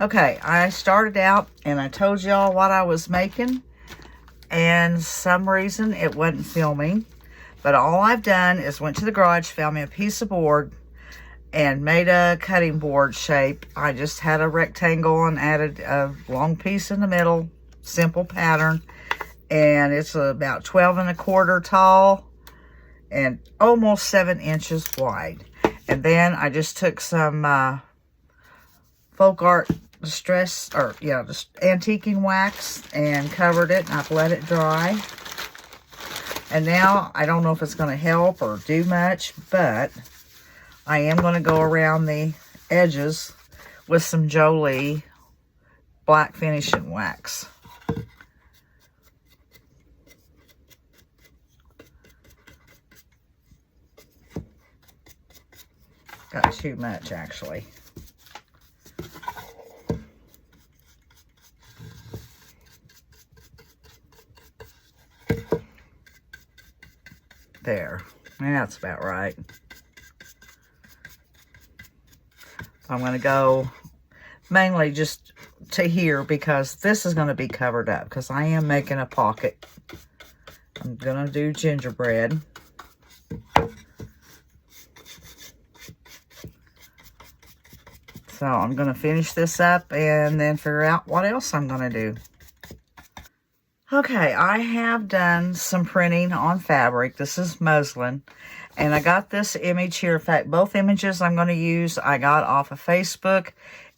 Okay, I started out and I told y'all what I was making, and some reason it wasn't filming. But all I've done is went to the garage, found me a piece of board, and made a cutting board shape. I just had a rectangle and added a long piece in the middle, simple pattern. And it's about 12 1/4 tall and almost 7 inches wide. And then I just took some folk art distress, or yeah, just antiquing wax, and covered it, and I've let it dry. And now, I don't know if it's going to help or do much, but I am going to go around the edges with some Jolie black finishing wax. Got too much, actually. There. That's about right. I'm going to go mainly just to here because this is going to be covered up because I am making a pocket. I'm going to do gingerbread. So I'm going to finish this up and then figure out what else I'm going to do. Okay, I have done some printing on fabric. This is muslin. And I got this image here. In fact, both images I'm going to use I got off of Facebook.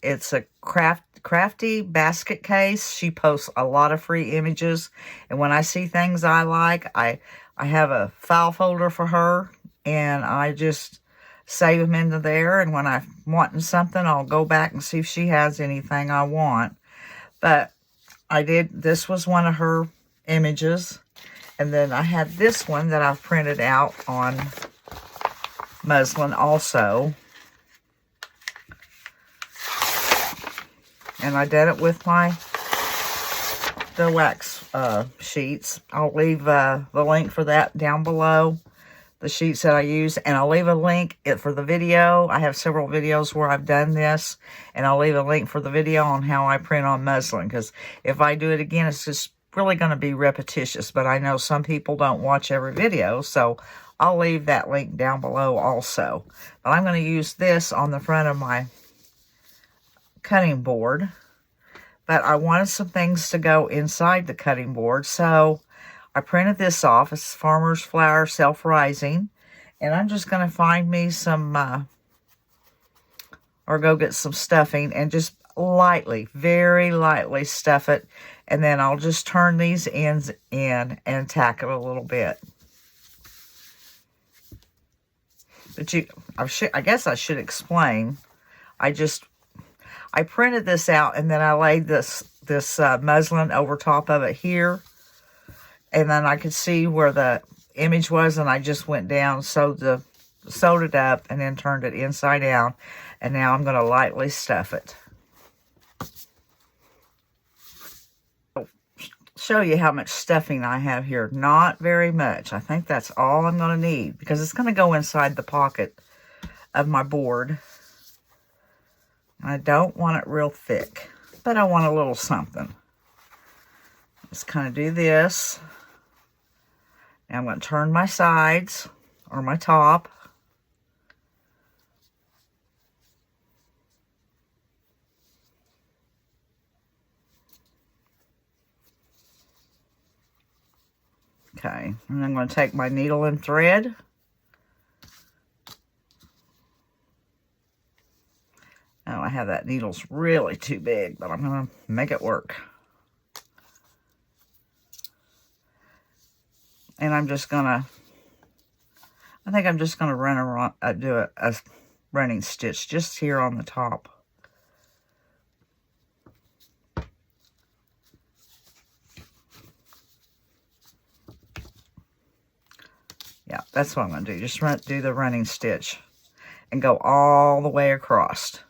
It's a Crafty basket case. She posts a lot of free images. And when I see things I like, I have a file folder for her. And I just save them into there. And when I'm wanting something, I'll go back and see if she has anything I want. But this was one of her images. And then I had this one that I've printed out on muslin also. And I did it with the wax sheets. I'll leave the link for that down below. The sheets that I use, and I'll leave a link for the video. I have several videos where I've done this, and I'll leave a link for the video on how I print on muslin, because if I do it again, it's just really going to be repetitious, but I know some people don't watch every video, so I'll leave that link down below also. But I'm going to use this on the front of my cutting board, but I wanted some things to go inside the cutting board, so I printed this off. It's Farmer's Flower Self-Rising. And I'm just going to find me some, or go get some stuffing and just lightly, very lightly stuff it. And then I'll just turn these ends in and tack it a little bit. But I guess I should explain. I printed this out and then I laid this muslin over top of it here. And then I could see where the image was, and I just went down, sewed it up, and then turned it inside out. And now I'm going to lightly stuff it. I'll show you how much stuffing I have here. Not very much. I think that's all I'm going to need, because it's going to go inside the pocket of my board. I don't want it real thick, but I want a little something. Just kind of do this. Now I'm going to turn my sides, or my top. Okay, and I'm going to take my needle and thread. Oh, I have that needle's really too big, but I'm going to make it work. And I'm just going to, I think I'm just going to run around, do a running stitch just here on the top. Yeah, that's what I'm going to do. Just do the running stitch and go all the way across.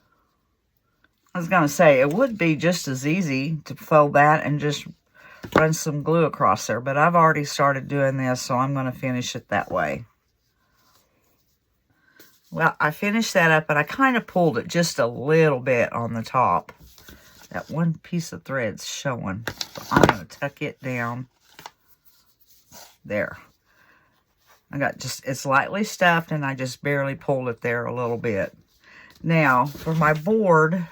I was going to say, it would be just as easy to fold that and just run some glue across there, but I've already started doing this, so I'm going to finish it that way. Well, I finished that up, and I kind of pulled it just a little bit on the top. That one piece of thread's showing. So I'm going to tuck it down there. I got just, it's lightly stuffed and I just barely pulled it there a little bit. Now, for my board,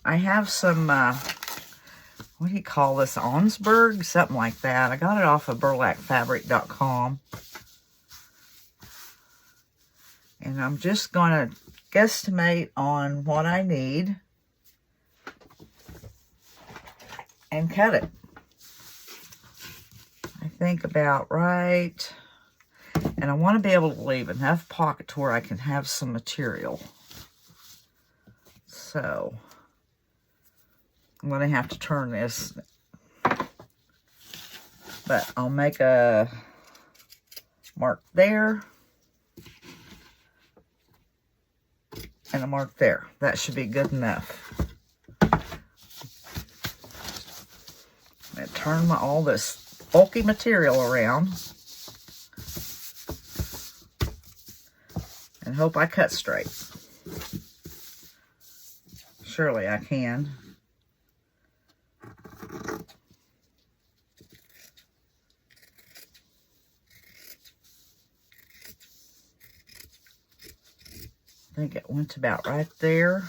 I have some, what do you call this? Onsberg? Something like that. I got it off of burlapfabric.com. And I'm just going to guesstimate on what I need and cut it. I think about right. And I want to be able to leave enough pocket to where I can have some material. So I'm going to have to turn this. But I'll make a mark there. And a mark there. That should be good enough. And turn all this bulky material around. And hope I cut straight. Surely I can. I think it went about right there.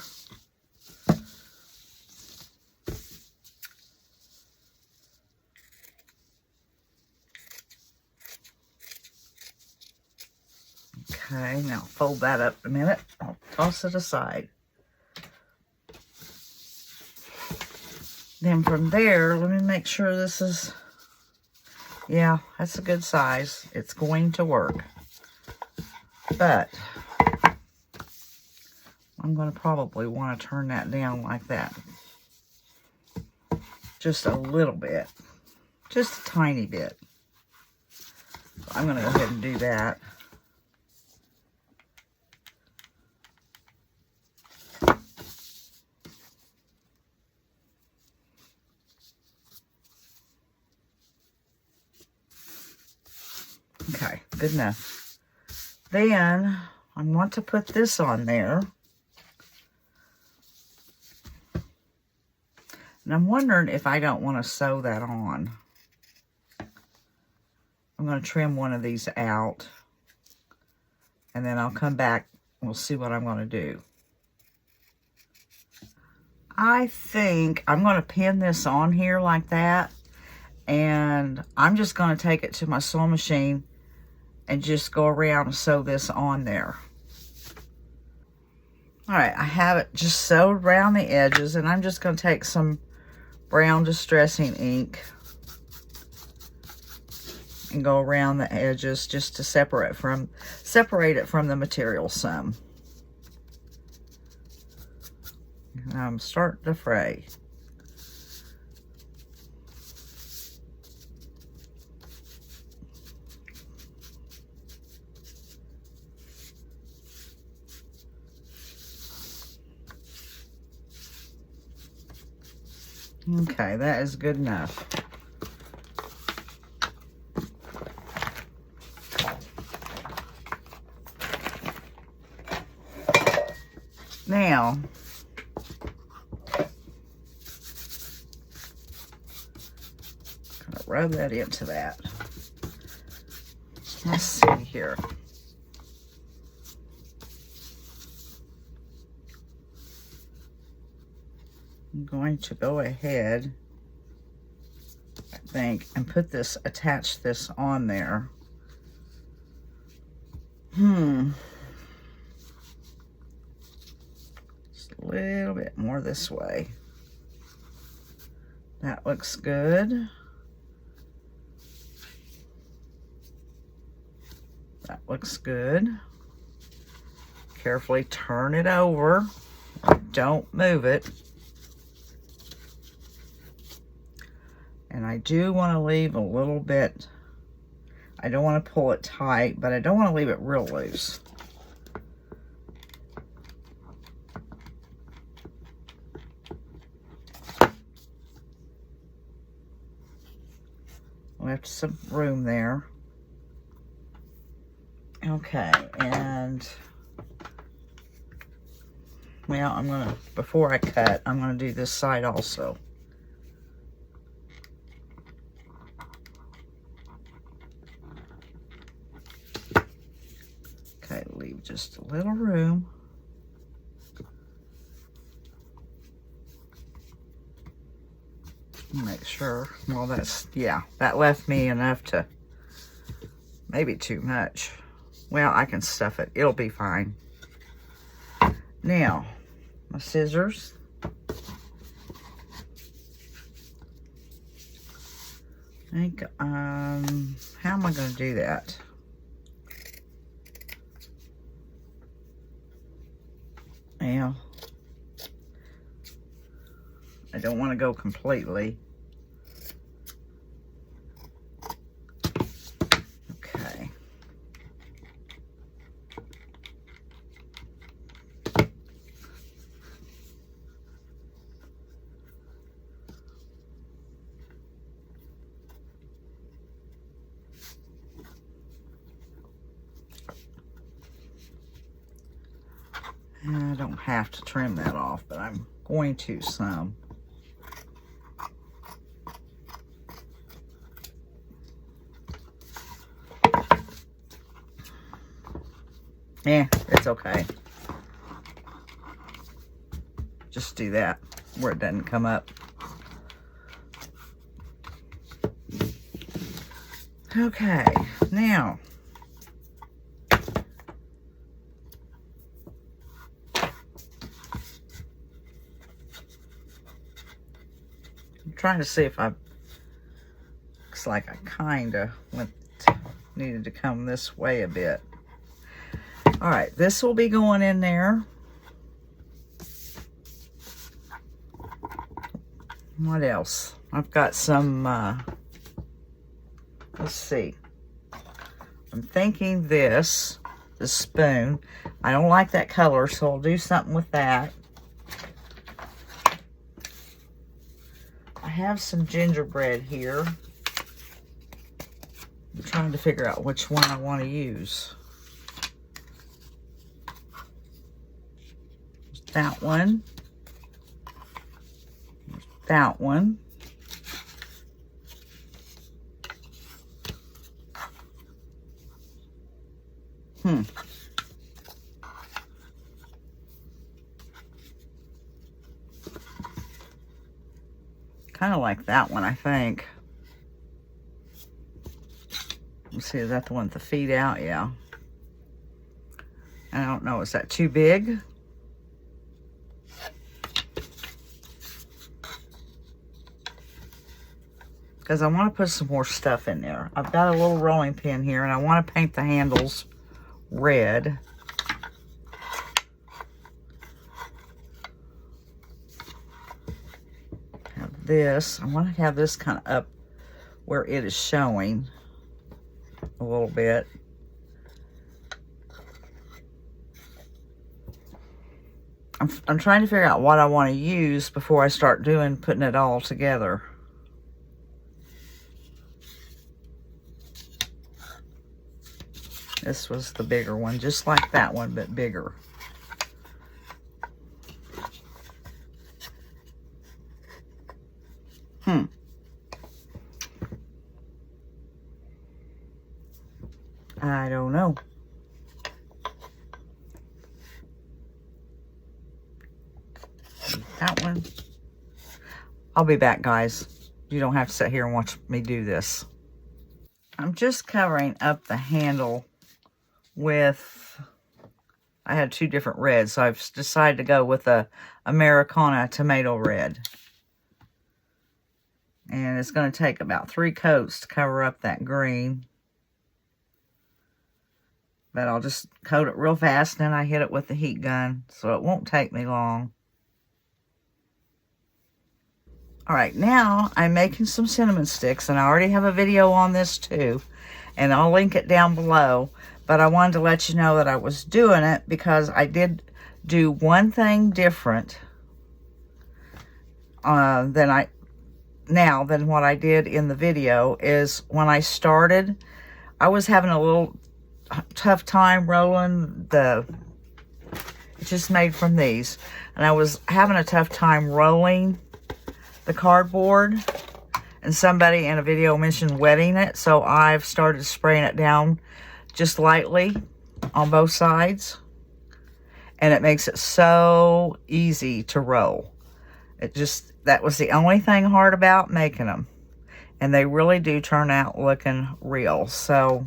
Okay, now fold that up a minute. I'll toss it aside. Then from there, let me make sure this is, yeah, that's a good size. It's going to work. But I'm going to probably want to turn that down like that. Just a little bit. Just a tiny bit. I'm going to go ahead and do that. Okay, good enough. Then I want to put this on there. And I'm wondering if I don't want to sew that on. I'm going to trim one of these out. And then I'll come back and we'll see what I'm going to do. I think I'm going to pin this on here like that. And I'm just going to take it to my sewing machine and just go around and sew this on there. Alright, I have it just sewed around the edges, and I'm just going to take some brown distressing ink and go around the edges just to separate it from the material some. And I'm starting to fray. Okay, that is good enough. Now, gonna rub that into that. Let's see here. I'm going to go ahead, I think, and put this, attach this on there. Just a little bit more this way. That looks good. That looks good. Carefully turn it over. Don't move it. And I do want to leave a little bit, I don't want to pull it tight, but I don't want to leave it real loose. Left some room there. Okay, and Now I'm gonna, before I cut, I'm gonna do this side also. Okay, leave just a little room. Make sure, well that's, yeah, that left me enough to, maybe too much. Well, I can stuff it, it'll be fine. Now, my scissors. I think, how am I gonna do that? Well, I don't want to go completely. Okay. I don't have to trim that off, but I'm going to some. Yeah, it's okay. Just do that where it doesn't come up. Okay, now I'm trying to see if I, looks like I kinda needed to come this way a bit. All right, this will be going in there. What else? I've got some, let's see. I'm thinking this spoon. I don't like that color, so I'll do something with that. I have some gingerbread here. I'm trying to figure out which one I want to use. That one. That one. Kind of like that one, I think. Let's see, is that the one with the feet out? Yeah. I don't know, is that too big? Because I want to put some more stuff in there. I've got a little rolling pin here, and I want to paint the handles red. Have this. I want to have this kind of up where it is showing a little bit. I'm trying to figure out what I want to use before I start putting it all together. This was the bigger one, just like that one, but bigger. I don't know. That one. I'll be back, guys. You don't have to sit here and watch me do this. I'm just covering up the handle with, I had two different reds, so I've decided to go with a Americana tomato red. And it's going to take about 3 coats to cover up that green. But I'll just coat it real fast, and then I hit it with the heat gun, so it won't take me long. Alright, now I'm making some cinnamon sticks, and I already have a video on this too, and I'll link it down below. But I wanted to let you know that I was doing it because I did do one thing different than what I did in the video. Is when I started, I was having a little tough time rolling just made from these. And I was having a tough time rolling the cardboard. And somebody in a video mentioned wetting it. So I've started spraying it down just lightly on both sides. And it makes it so easy to roll. That was the only thing hard about making them. And they really do turn out looking real. So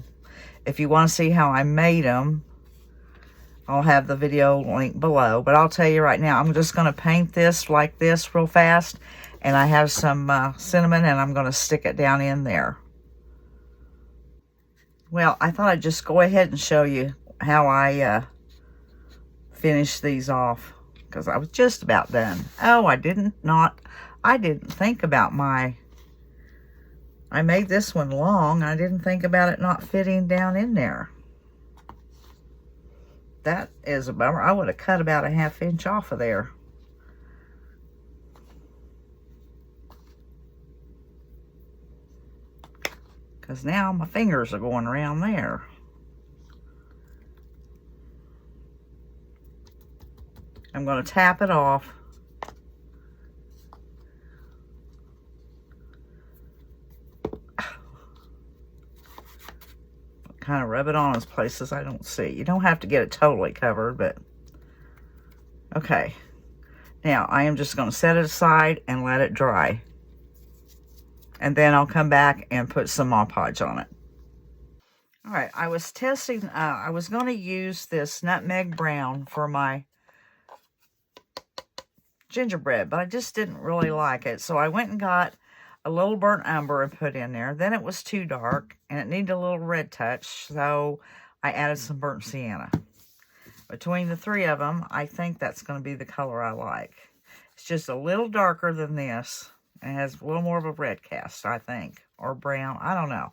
if you want to see how I made them, I'll have the video link below. But I'll tell you right now, I'm just going to paint this like this real fast. And I have some cinnamon, and I'm going to stick it down in there. Well, I thought I'd just go ahead and show you how I finish these off, because I was just about done. Oh, I didn't think about I made this one long. I didn't think about it not fitting down in there. That is a bummer. I would have cut about a 1/2 inch off of there. Because now my fingers are going around there. I'm going to tap it off. Kind of rub it on in places I don't see. You don't have to get it totally covered, but okay. Now I am just going to set it aside and let it dry. And then I'll come back and put some Mod Podge on it. All right, I was testing, I was going to use this nutmeg brown for my gingerbread, but I just didn't really like it. So I went and got a little burnt umber and put in there. Then it was too dark and it needed a little red touch, so I added some burnt sienna. Between the three of them, I think that's going to be the color I like. It's just a little darker than this. It has a little more of a red cast, I think, or brown. I don't know.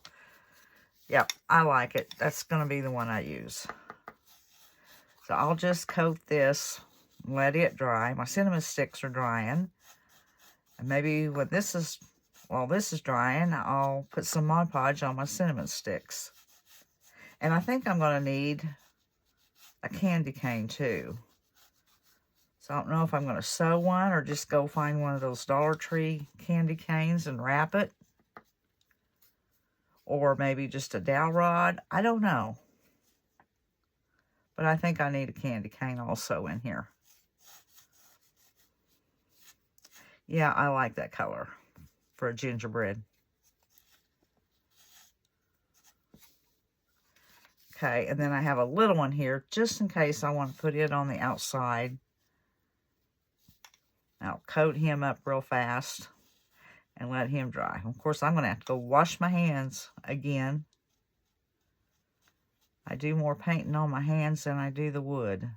Yep, I like it. That's going to be the one I use. So I'll just coat this and let it dry. My cinnamon sticks are drying. And maybe when this is, while this is drying, I'll put some Mod Podge on my cinnamon sticks. And I think I'm going to need a candy cane too. So I don't know if I'm going to sew one or just go find one of those Dollar Tree candy canes and wrap it. Or maybe just a dowel rod. I don't know. But I think I need a candy cane also in here. Yeah, I like that color for a gingerbread. Okay, and then I have a little one here just in case I want to put it on the outside. I'll coat him up real fast and let him dry. Of course, I'm going to have to go wash my hands again. I do more painting on my hands than I do the wood.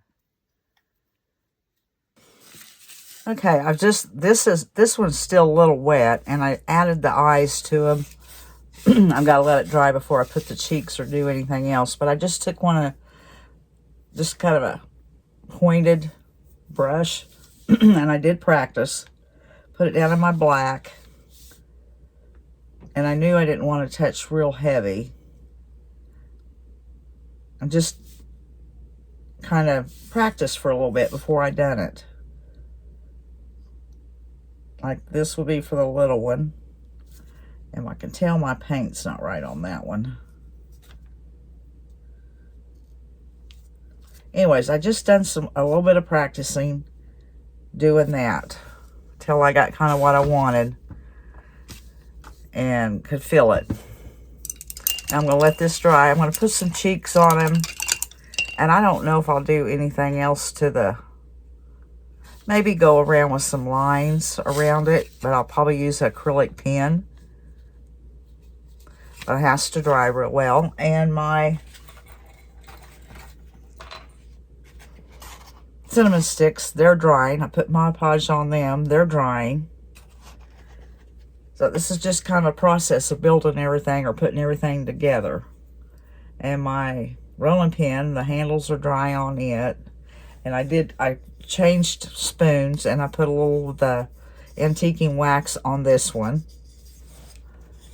Okay, this one's still a little wet, and I added the eyes to them. I've got to let it dry before I put the cheeks or do anything else. But I just took just kind of a pointed brush, and I did practice. Put it down in my black. And I knew I didn't want to touch real heavy. I just kind of practiced for a little bit before I done it. Like this will be for the little one. And I can tell my paint's not right on that one. Anyways, I just done a little bit of practicing doing that till I got kind of what I wanted and could feel it. I'm going to let this dry. I'm going to put some cheeks on him. And I don't know if I'll do anything else to maybe go around with some lines around it, but I'll probably use an acrylic pen. But it has to dry real well. And my cinnamon sticks, they're drying. I put Mod Podge on them. They're drying. So this is just kind of a process of building everything or putting everything together. And my rolling pin, the handles are dry on it. And I changed spoons and I put a little of the antiquing wax on this one.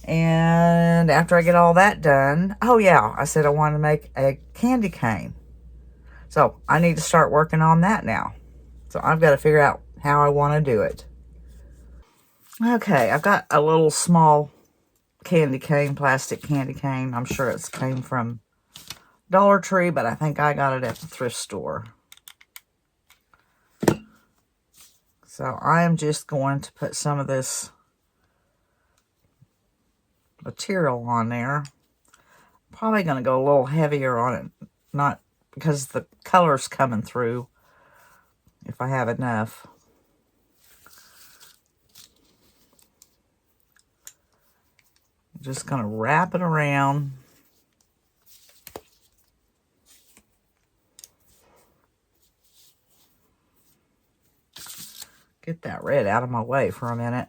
And after I get all that done, oh yeah, I said I wanted to make a candy cane. So I need to start working on that now. So I've got to figure out how I want to do it. Okay, I've got a little small candy cane, plastic candy cane. I'm sure it came from Dollar Tree, but I think I got it at the thrift store. So I am just going to put some of this material on there. Probably going to go a little heavier on it, not because the color's coming through, if I have enough. I'm just going to wrap it around. Get that red out of my way for a minute.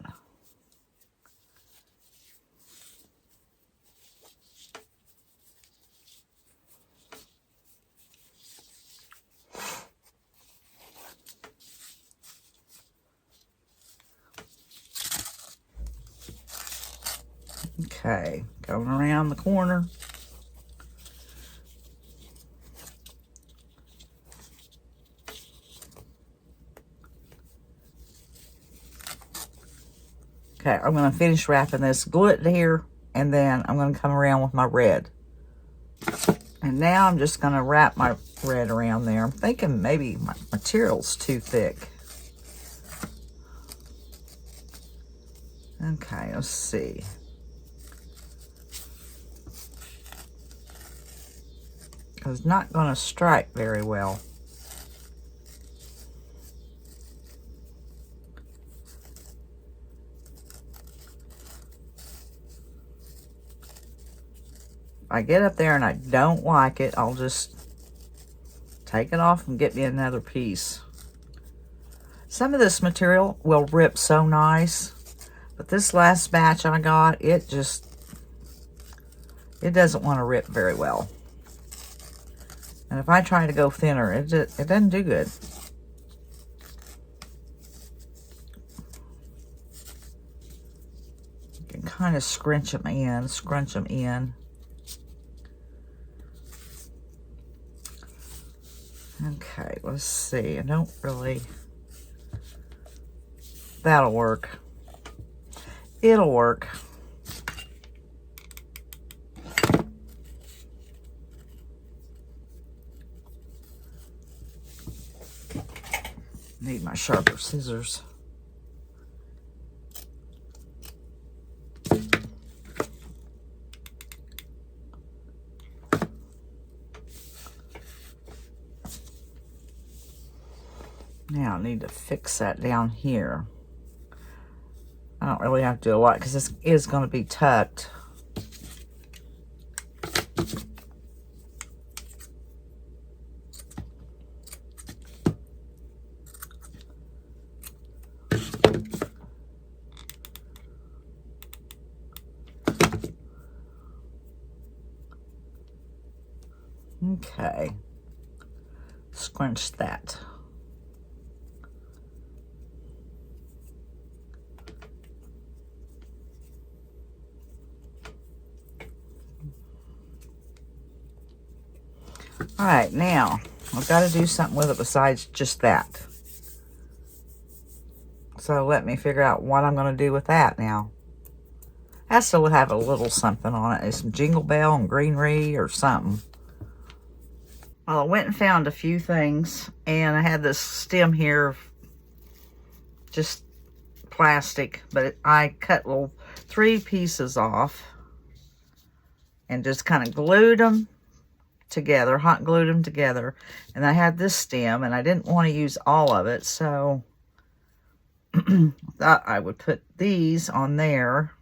Okay, going around the corner. Okay, I'm going to finish wrapping this, glue it here, and then I'm going to come around with my red. And now I'm just going to wrap my red around there. I'm thinking maybe my material's too thick. Okay, let's see. It's not going to strike very well. If I get up there and I don't like it, I'll just take it off and get me another piece. Some of this material will rip so nice, but this last batch I got, it doesn't want to rip very well. And if I try to go thinner, it doesn't do good. You can kind of scrunch them in. Okay, let's see. I don't really... That'll work. It'll work. Need my sharper scissors. Now I need to fix that down here. I don't really have to do a lot because this is going to be tucked. Okay. Scrunch that. All right, now I've got to do something with it besides just that. So let me figure out what I'm going to do with that now. It has to have a little something on it. It's some Jingle Bell and greenery or something. Well, I went and found a few things, and I had this stem here, just plastic, but I cut little 3 pieces off and just kind of glued them together, hot glued them together. And I had this stem, and I didn't want to use all of it, so I thought I would put these on there.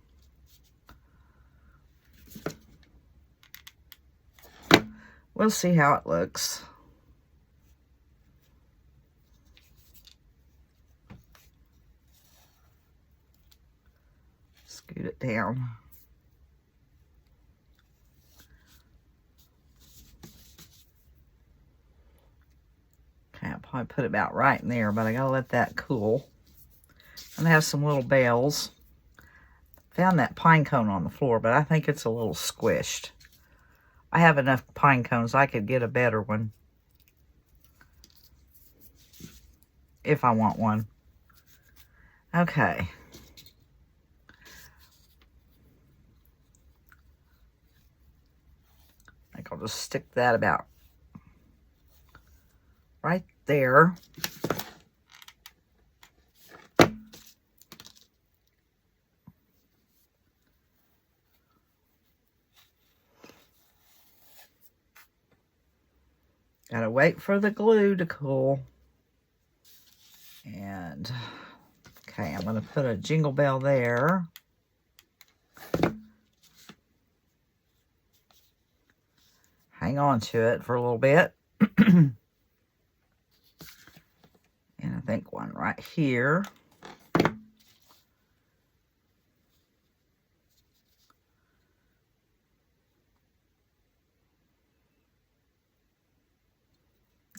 We'll see how it looks. Scoot it down. Okay, I'll probably put it about right in there, but I gotta let that cool. And I have some little bells. Found that pine cone on the floor, but I think it's a little squished. I have enough pine cones. I could get a better one. if I want one. Okay. I think I'll just stick that about right there. Gotta wait for the glue to cool. And, okay, I'm gonna put a jingle bell there. Hang on to it for a little bit. And I think one right here.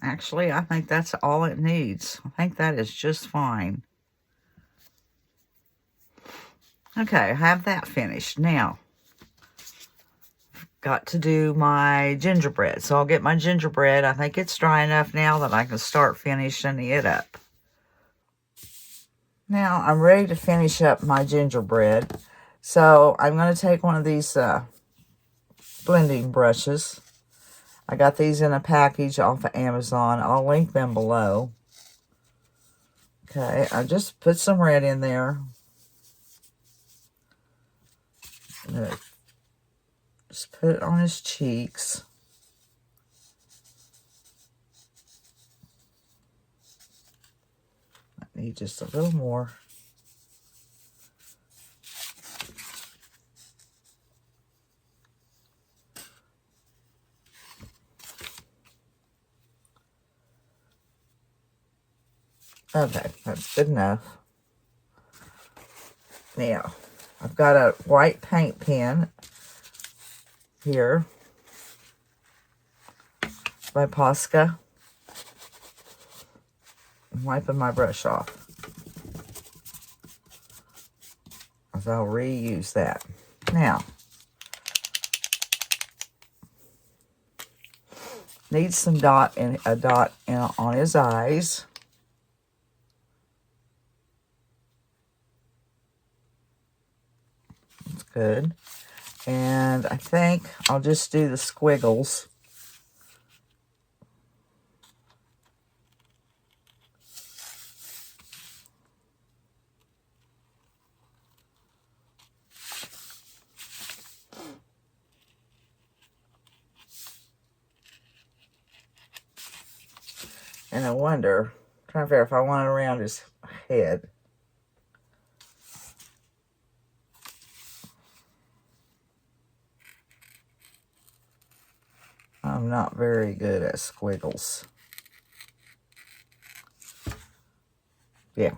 Actually, I think that's all it needs. I think that is just fine. Okay, I have that finished. Now, got to do my gingerbread. So I'll get my gingerbread. I think it's dry enough now that I can start finishing it up. Now, I'm ready to finish up my gingerbread. So I'm going to take one of these blending brushes. I got these in a package off of Amazon. I'll link them below. Okay, I just put some red in there. Just put it on his cheeks. I need just a little more. Okay, that's good enough. Now, I've got a white paint pen here by Posca. I'm wiping my brush off, as I'll reuse that. Now, needs some dot on his eyes. That's good. And I think I'll just do the squiggles. And I wonder, I'm trying to figure if I want it around his head. I'm not very good at squiggles. Yeah.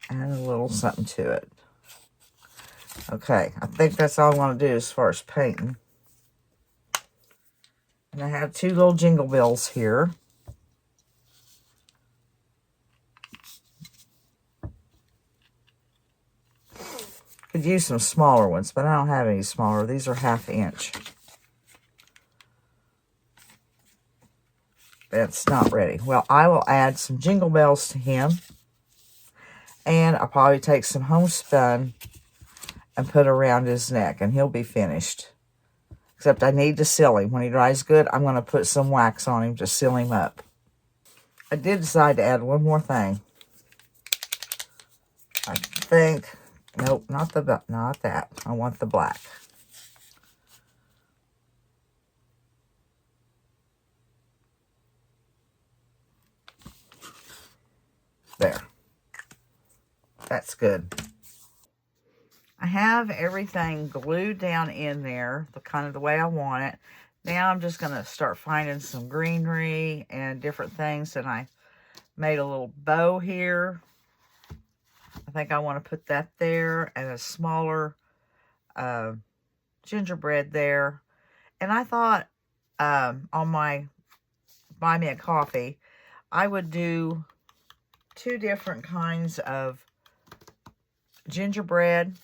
Add a little something to it. Okay, I think that's all I want to do as far as painting. And I have two little jingle bells here. Could use some smaller ones, but I don't have any smaller. These are 1/2 inch. That's not ready. Well, I will add some jingle bells to him. And I'll probably take some Homespun and put around his neck, and he'll be finished. Except I need to seal him. When he dries good, I'm going to put some wax on him to seal him up. I did decide to add one more thing. I think, nope, not that. I want the black. There. That's good. I have everything glued down in there, kind of the way I want it. Now I'm just going to start finding some greenery and different things. And I made a little bow here. I think I want to put that there, and a smaller gingerbread there. And I thought on my Buy Me a Coffee, I would do 2 different kinds of gingerbread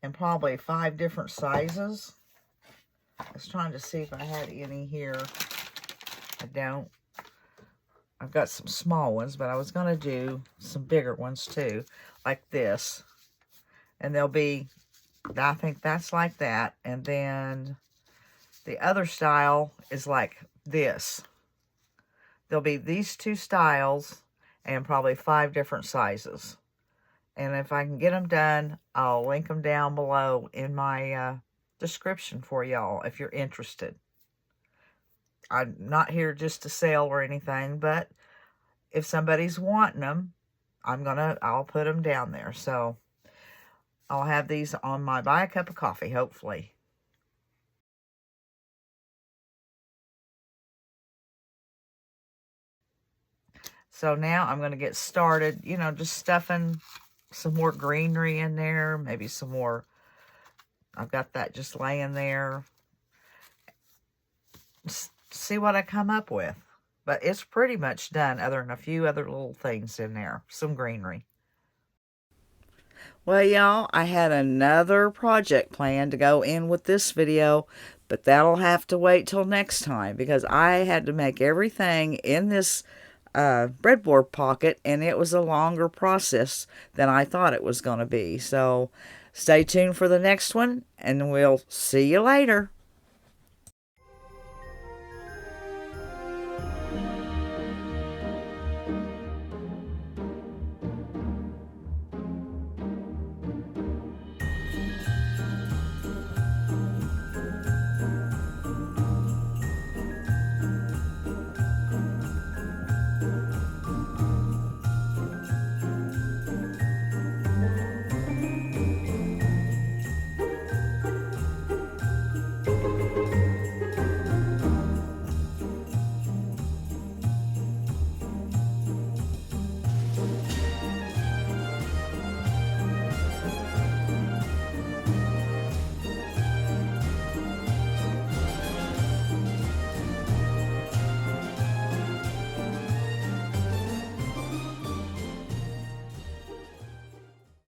and probably 5 different sizes. I was trying to see if I had any here. I don't. I've got some small ones, but I was going to do some bigger ones too, like this. And they'll be, I think that's like that. And then the other style is like this. There'll be these 2 styles and probably 5 different sizes. And if I can get them done, I'll link them down below in my description for y'all if you're interested. I'm not here just to sell or anything, but if somebody's wanting them, I'll put them down there. So I'll have these on my Buy a Cup of Coffee, hopefully. So now I'm going to get started, you know, just stuffing some more greenery in there, maybe some more. I've got that just laying there. Just see what I come up with. But it's pretty much done other than a few other little things in there. Some greenery. Well, y'all, I had another project planned to go in with this video, but that'll have to wait till next time because I had to make everything in this breadboard pocket, and it was a longer process than I thought it was going to be. So stay tuned for the next one, and we'll see you later.